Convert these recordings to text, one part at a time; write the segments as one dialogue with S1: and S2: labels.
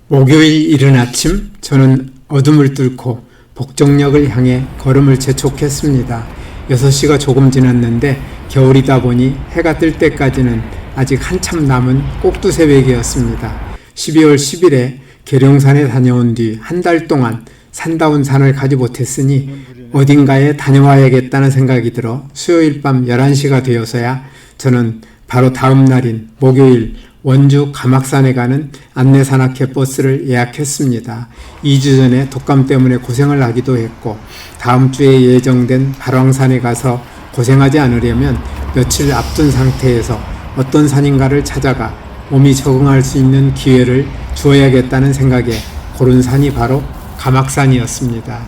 S1: 목요일 이른 아침 저는 어둠을 뚫고 복정역을 향해 걸음을 재촉했습니다. 6시가 조금 지났는데 겨울이다 보니 해가 뜰 때까지는 아직 한참 남은 꼭두새벽이었습니다. 12월 10일에 계룡산에 다녀온 뒤 한 달 동안 산다운 산을 가지 못했으니 어딘가에 다녀와야겠다는 생각이 들어 수요일 밤 11시가 되어서야 저는 바로 다음 날인 목요일 원주 가막산에 가는 안내산악회 버스를 예약했습니다. 2주 전에 독감 때문에 고생을 하기도 했고 다음 주에 예정된 발왕산에 가서 고생하지 않으려면 며칠 앞둔 상태에서 어떤 산인가를 찾아가 몸이 적응할 수 있는 기회를 주어야겠다는 생각에 고른 산이 바로 가막산이었습니다.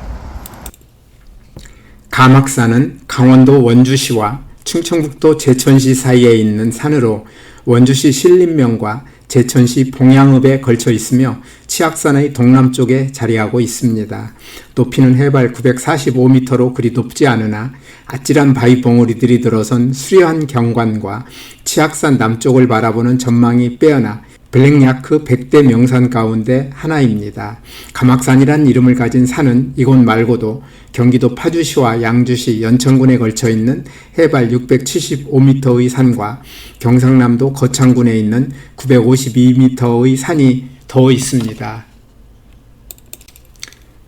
S1: 가막산은 강원도 원주시와 충청북도 제천시 사이에 있는 산으로 원주시 신림면과 제천시 봉양읍에 걸쳐 있으며 치악산의 동남쪽에 자리하고 있습니다. 높이는 해발 945m로 그리 높지 않으나 아찔한 바위 봉우리들이 들어선 수려한 경관과 치악산 남쪽을 바라보는 전망이 빼어나 블랙야크 100대 명산 가운데 하나입니다. 가막산이란 이름을 가진 산은 이곳 말고도 경기도 파주시와 양주시, 연천군에 걸쳐 있는 해발 675m의 산과 경상남도 거창군에 있는 952m의 산이 더 있습니다.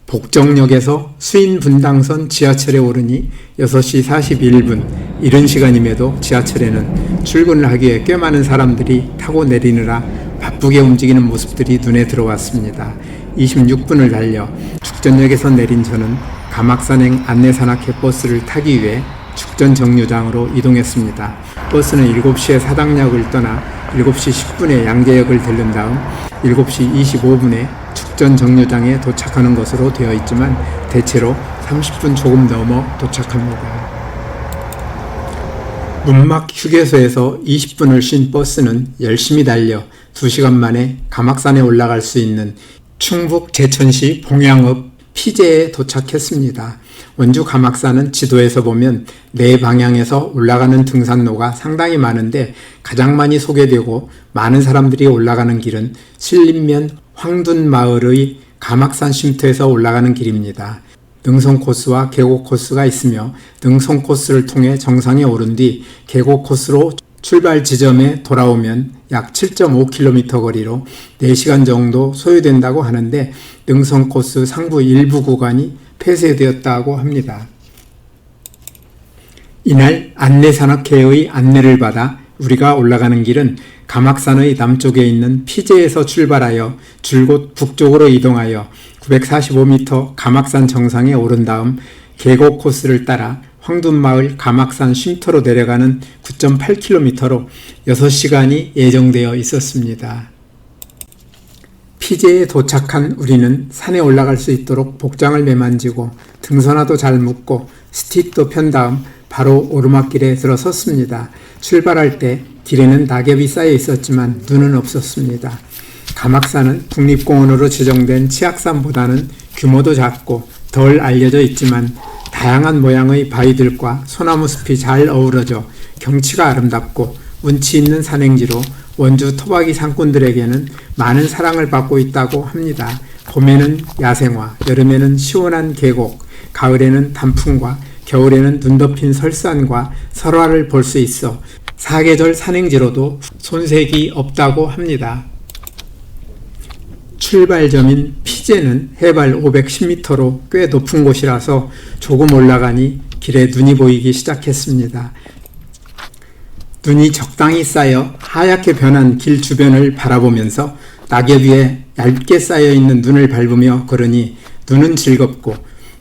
S1: 복정역에서 수인분당선 지하철에 오르니 6시 41분, 이른 시간임에도 지하철에는 출근을 하기에 꽤 많은 사람들이 타고 내리느라 바쁘게 움직이는 모습들이 눈에 들어왔습니다. 26분을 달려 축전역에서 내린 저는 가막산행 안내산악회 버스를 타기 위해 축전 정류장으로 이동했습니다. 버스는 7시에 사당역을 떠나 7시 10분에 양재역을 들른 다음 7시 25분에 축전 정류장에 도착하는 것으로 되어 있지만 대체로 30분 조금 넘어 도착합니다. 문막 휴게소에서 20분을 쉰 버스는 열심히 달려 2시간 만에 가막산에 올라갈 수 있는 충북 제천시 봉양읍 피제에 도착했습니다. 원주 가막산은 지도에서 보면 네 방향에서 올라가는 등산로가 상당히 많은데 가장 많이 소개되고 많은 사람들이 올라가는 길은 신림면 황둔마을의 가막산 쉼터에서 올라가는 길입니다. 능선 코스와 계곡 코스가 있으며 능선 코스를 통해 정상에 오른 뒤 계곡 코스로 출발 지점에 돌아오면 약 7.5km 거리로 4시간 정도 소요된다고 하는데 능선 코스 상부 일부 구간이 폐쇄되었다고 합니다. 이날 안내산악회의 안내를 받아 우리가 올라가는 길은 가막산의 남쪽에 있는 피제에서 출발하여 줄곧 북쪽으로 이동하여 945m 가막산 정상에 오른 다음 계곡 코스를 따라 황둔마을 가막산 쉼터로 내려가는 9.8km로 6시간이 예정되어 있었습니다. 피제에 도착한 우리는 산에 올라갈 수 있도록 복장을 매만지고 등선화도 잘 묶고 스틱도 편 다음 바로 오르막길에 들어섰습니다. 출발할 때 길에는 낙엽이 쌓여 있었지만 눈은 없었습니다. 가막산은 국립공원으로 지정된 치악산보다는 규모도 작고 덜 알려져 있지만 다양한 모양의 바위들과 소나무 숲이 잘 어우러져 경치가 아름답고 운치 있는 산행지로 원주 토박이 산꾼들에게는 많은 사랑을 받고 있다고 합니다. 봄에는 야생화, 여름에는 시원한 계곡, 가을에는 단풍과 겨울에는 눈 덮인 설산과 설화를 볼 수 있어 사계절 산행지로도 손색이 없다고 합니다. 출발점인 피제는 해발 510m로 꽤 높은 곳이라서 조금 올라가니 길에 눈이 보이기 시작했습니다. 눈이 적당히 쌓여 하얗게 변한 길 주변을 바라보면서 낙엽 위에 얇게 쌓여있는 눈을 밟으며 걸으니 눈은 즐겁고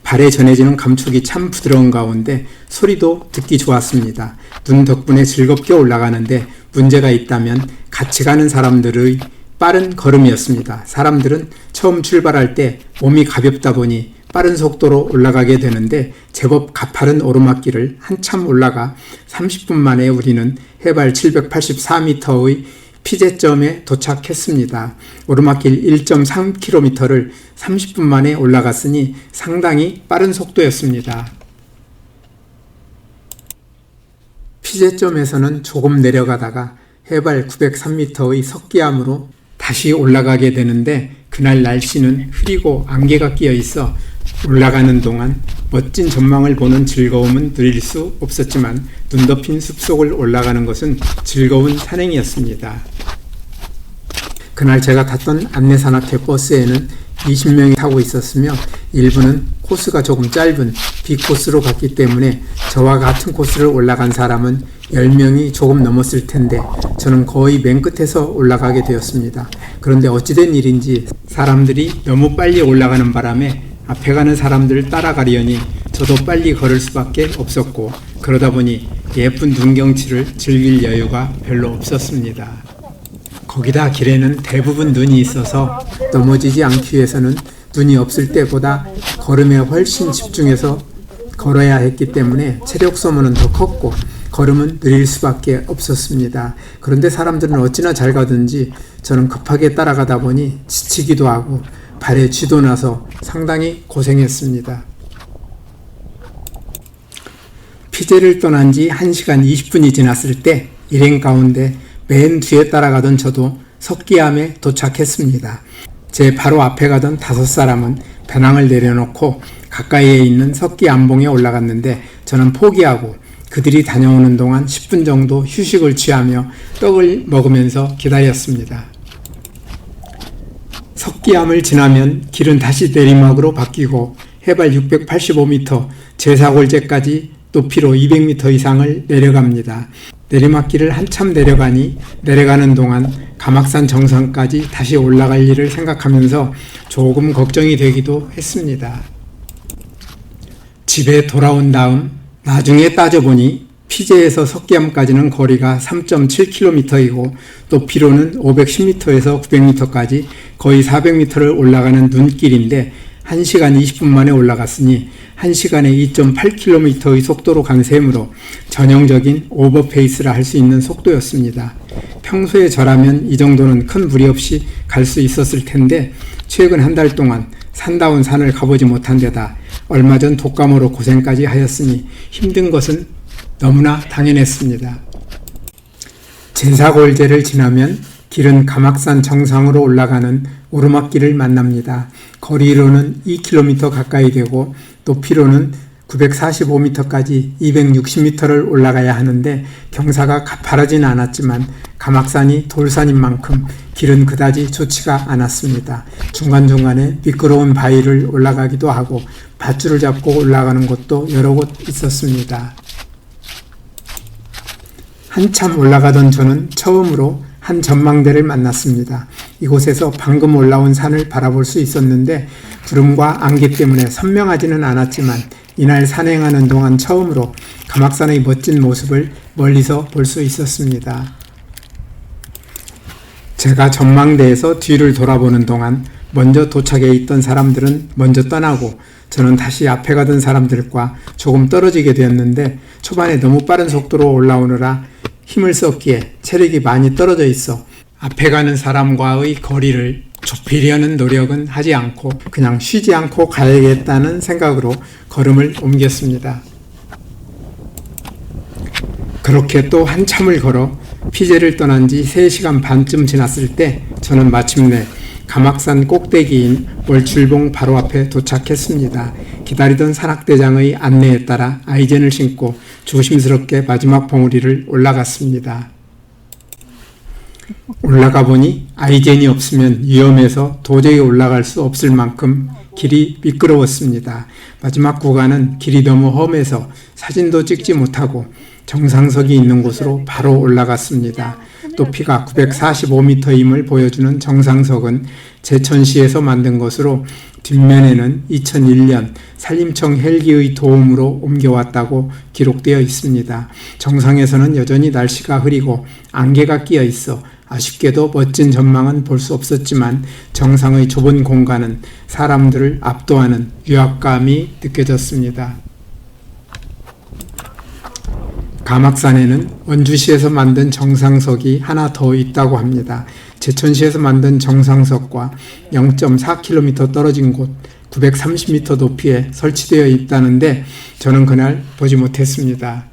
S1: 발에 전해지는 감촉이 참 부드러운 가운데 소리도 듣기 좋았습니다. 눈 덕분에 즐겁게 올라가는데 문제가 있다면 같이 가는 사람들의 빠른 걸음이었습니다. 사람들은 처음 출발할 때 몸이 가볍다 보니 빠른 속도로 올라가게 되는데 제법 가파른 오르막길을 한참 올라가 30분 만에 우리는 해발 784m의 피제점에 도착했습니다. 오르막길 1.3km를 30분 만에 올라갔으니 상당히 빠른 속도였습니다. 피제점에서는 조금 내려가다가 해발 903m의 석기암으로 다시 올라가게 되는데 그날 날씨는 흐리고 안개가 끼어 있어 올라가는 동안 멋진 전망을 보는 즐거움은 누릴 수 없었지만 눈 덮인 숲속을 올라가는 것은 즐거운 산행이었습니다. 그날 제가 탔던 안내산악회 버스에는 20명이 타고 있었으며 일부는 코스가 조금 짧은 B코스로 갔기 때문에 저와 같은 코스를 올라간 사람은 10명이 조금 넘었을 텐데 저는 거의 맨 끝에서 올라가게 되었습니다. 그런데 어찌된 일인지 사람들이 너무 빨리 올라가는 바람에 앞에 가는 사람들을 따라가려니 저도 빨리 걸을 수밖에 없었고 그러다 보니 예쁜 눈 경치를 즐길 여유가 별로 없었습니다. 거기다 길에는 대부분 눈이 있어서 넘어지지 않기 위해서는 눈이 없을 때보다 걸음에 훨씬 집중해서 걸어야 했기 때문에 체력 소모는 더 컸고 걸음은 느릴 수밖에 없었습니다. 그런데 사람들은 어찌나 잘 가든지 저는 급하게 따라가다 보니 지치기도 하고 발에 쥐도 나서 상당히 고생했습니다. 피제를 떠난 지 1시간 20분이 지났을 때 일행 가운데 맨 뒤에 따라가던 저도 석기암에 도착했습니다. 제 바로 앞에 가던 5사람은 배낭을 내려놓고 가까이에 있는 석기암봉에 올라갔는데 저는 포기하고 그들이 다녀오는 동안 10분 정도 휴식을 취하며 떡을 먹으면서 기다렸습니다. 석기암을 지나면 길은 다시 내리막으로 바뀌고 해발 685m, 제사골제까지 높이로 200m 이상을 내려갑니다. 내리막길을 한참 내려가니 내려가는 동안 가막산 정상까지 다시 올라갈 일을 생각하면서 조금 걱정이 되기도 했습니다. 집에 돌아온 다음 나중에 따져보니 피제에서 석기암까지는 거리가 3.7km이고 높이로는 510m에서 900m까지 거의 400m를 올라가는 눈길인데 1시간 20분 만에 올라갔으니 1시간에 2.8km의 속도로 간 셈으로 전형적인 오버페이스라 할 수 있는 속도였습니다. 평소에 저라면 이 정도는 큰 무리 없이 갈 수 있었을 텐데 최근 한 달 동안 산다운 산을 가보지 못한 데다 얼마 전 독감으로 고생까지 하였으니 힘든 것은 너무나 당연했습니다. 제사골제를 지나면 길은 가막산 정상으로 올라가는 오르막길을 만납니다. 거리로는 2km 가까이 되고 높이로는 945m까지 260m를 올라가야 하는데 경사가 가파르진 않았지만 가막산이 돌산인 만큼 길은 그다지 좋지가 않았습니다. 중간중간에 미끄러운 바위를 올라가기도 하고 밧줄을 잡고 올라가는 곳도 여러 곳 있었습니다. 한참 올라가던 저는 처음으로 한 전망대를 만났습니다. 이곳에서 방금 올라온 산을 바라볼 수 있었는데 구름과 안개 때문에 선명하지는 않았지만 이날 산행하는 동안 처음으로 가막산의 멋진 모습을 멀리서 볼 수 있었습니다. 제가 전망대에서 뒤를 돌아보는 동안 먼저 도착해 있던 사람들은 먼저 떠나고 저는 다시 앞에 가던 사람들과 조금 떨어지게 되었는데 초반에 너무 빠른 속도로 올라오느라 힘을 썼기에 체력이 많이 떨어져 있어 앞에 가는 사람과의 거리를 좁히려는 노력은 하지 않고 그냥 쉬지 않고 가야겠다는 생각으로 걸음을 옮겼습니다. 그렇게 또 한참을 걸어 피제를 떠난 지 3시간 반쯤 지났을 때 저는 마침내 가막산 꼭대기인 월출봉 바로 앞에 도착했습니다. 기다리던 산악대장의 안내에 따라 아이젠을 신고 조심스럽게 마지막 봉우리를 올라갔습니다. 올라가 보니 아이젠이 없으면 위험해서 도저히 올라갈 수 없을 만큼 길이 미끄러웠습니다. 마지막 구간은 길이 너무 험해서 사진도 찍지 못하고 정상석이 있는 곳으로 바로 올라갔습니다. 높이가 945m임을 보여주는 정상석은 제천시에서 만든 것으로 뒷면에는 2001년 산림청 헬기의 도움으로 옮겨왔다고 기록되어 있습니다. 정상에서는 여전히 날씨가 흐리고 안개가 끼어 있어 아쉽게도 멋진 전망은 볼 수 없었지만 정상의 좁은 공간은 사람들을 압도하는 위압감이 느껴졌습니다. 가막산에는 원주시에서 만든 정상석이 하나 더 있다고 합니다. 제천시에서 만든 정상석과 0.4km 떨어진 곳 930m 높이에 설치되어 있다는데 저는 그날 보지 못했습니다.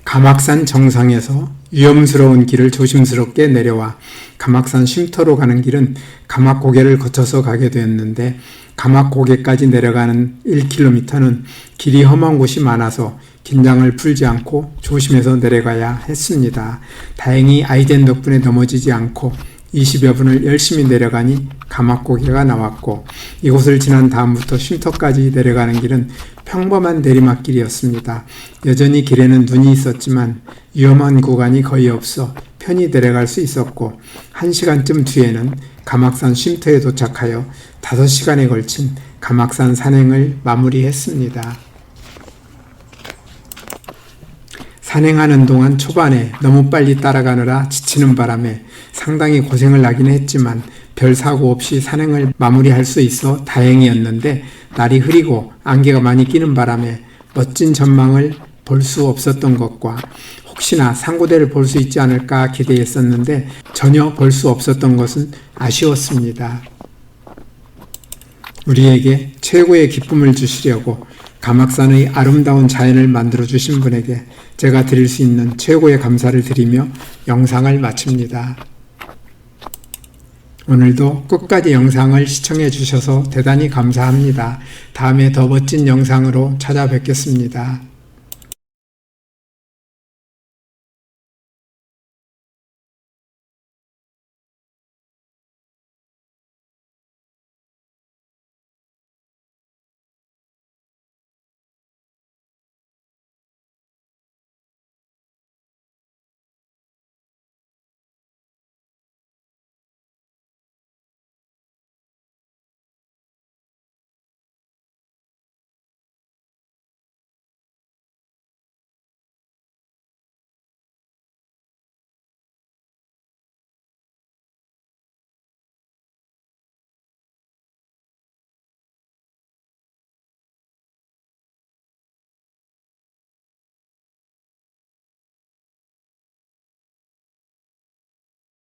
S1: 가막산 정상에서 위험스러운 길을 조심스럽게 내려와 가막산 쉼터로 가는 길은 가막고개를 거쳐서 가게 되었는데 가막고개까지 내려가는 1km는 길이 험한 곳이 많아서 긴장을 풀지 않고 조심해서 내려가야 했습니다. 다행히 아이젠 덕분에 넘어지지 않고 20여 분을 열심히 내려가니 가막고개가 나왔고 이곳을 지난 다음부터 쉼터까지 내려가는 길은 평범한 내리막길이었습니다. 여전히 길에는 눈이 있었지만 위험한 구간이 거의 없어 편히 내려갈 수 있었고 1시간쯤 뒤에는 가막산 쉼터에 도착하여 5시간에 걸친 가막산 산행을 마무리했습니다. 산행하는 동안 초반에 너무 빨리 따라가느라 지치는 바람에 상당히 고생을 하긴 했지만 별 사고 없이 산행을 마무리할 수 있어 다행이었는데 날이 흐리고 안개가 많이 끼는 바람에 멋진 전망을 볼 수 없었던 것과 혹시나 상고대를 볼 수 있지 않을까 기대했었는데 전혀 볼 수 없었던 것은 아쉬웠습니다. 우리에게 최고의 기쁨을 주시려고 가막산의 아름다운 자연을 만들어 주신 분에게 제가 드릴 수 있는 최고의 감사를 드리며 영상을 마칩니다. 오늘도 끝까지 영상을 시청해 주셔서 대단히 감사합니다. 다음에 더 멋진 영상으로 찾아뵙겠습니다.